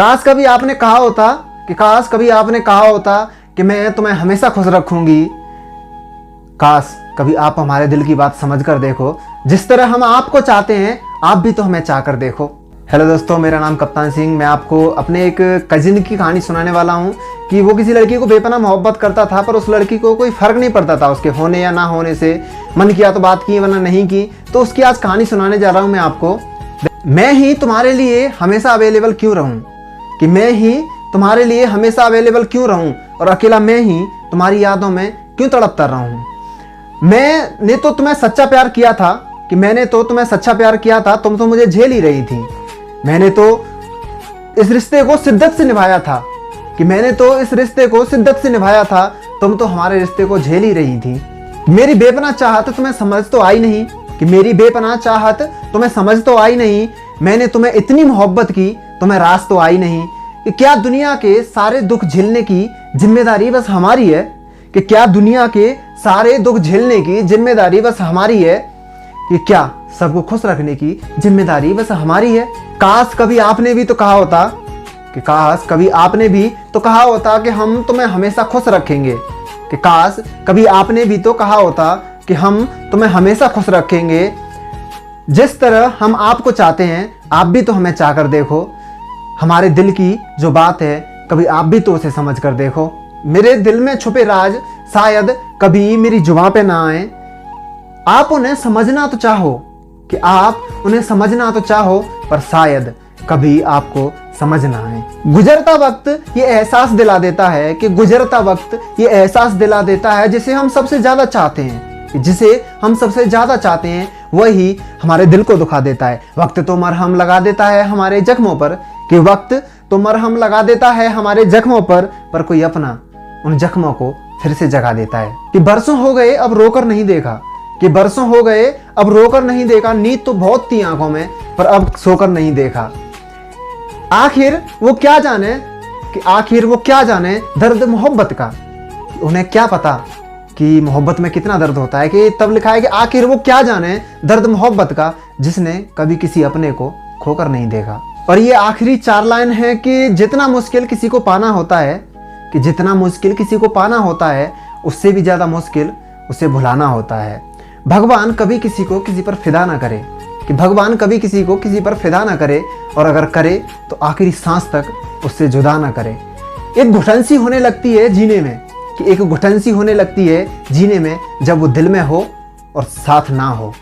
काश कभी आपने कहा होता कि मैं तुम्हें हमेशा खुश रखूंगी। काश कभी आप हमारे दिल की बात समझ कर देखो, जिस तरह हम आपको चाहते हैं आप भी तो हमें चाह कर देखो। हेलो दोस्तों, मेरा नाम कप्तान सिंह। मैं आपको अपने एक कजिन की कहानी सुनाने वाला हूँ कि वो किसी लड़की को बेपनाह मोहब्बत करता था, पर उस लड़की को कोई फर्क नहीं पड़ता था उसके होने या ना होने से। मन किया तो बात की वरना नहीं की। तो उसकी आज कहानी सुनाने जा रहा हूँ मैं आपको। मैं ही तुम्हारे लिए हमेशा अवेलेबल क्यों रहूँ, कि मैं ही तुम्हारे लिए हमेशा अवेलेबल क्यों रहूँ और अकेला मैं ही तुम्हारी यादों में क्यों तड़पता रहूँ। मैंने तो तुम्हें सच्चा प्यार किया था, तुम तो मुझे झेल ही रही थी। मैंने तो इस रिश्ते को शिद्दत से निभाया था, तुम तो हमारे रिश्ते को झेल ही रही थी। मेरी बेपनाह चाहत तुम्हें समझ तो आई नहीं, मैंने तुम्हें इतनी मोहब्बत की, तुम्हें रास तो आई नहीं कि क्या दुनिया के सारे दुख झेलने की जिम्मेदारी बस हमारी है, कि क्या सबको खुश रखने की जिम्मेदारी बस हमारी है। काश कभी आपने भी तो कहा होता कि हम तुम्हें हमेशा खुश रखेंगे। जिस तरह हम आपको चाहते हैं आप भी तो हमें चाह कर देखो। हमारे दिल की जो बात है कभी आप भी तो उसे समझ कर देखो। मेरे दिल में छुपे राज शायद कभी मेरी जुबां पे ना आए। आप उन्हें समझना तो चाहो पर शायद कभी आपको समझ ना आए। गुजरता वक्त ये एहसास दिला देता है जिसे हम सबसे ज्यादा चाहते हैं वही हमारे दिल को दुखा देता है। वक्त तो मरहम लगा देता है हमारे जख्मों पर कोई अपना उन जख्मों को फिर से जगा देता है। कि बरसों हो गए अब रोकर नहीं देखा, नींद तो बहुत थी आंखों में पर अब सोकर नहीं देखा। आखिर वो क्या जाने दर्द मोहब्बत का, उन्हें क्या पता कि मोहब्बत में कितना दर्द होता है। कि तब लिखा है कि आखिर वो क्या जाने दर्द मोहब्बत का, जिसने कभी किसी अपने को खोकर नहीं देखा। और ये आखिरी 4 लाइन है कि जितना मुश्किल किसी को पाना होता है उससे भी ज्यादा मुश्किल उसे भुलाना होता है। भगवान कभी किसी को किसी पर फिदा ना करे, और अगर करे तो आखिरी सांस तक उससे जुदा ना करे। एक घुटन सी होने लगती है जीने में जब वो दिल में हो और साथ ना हो।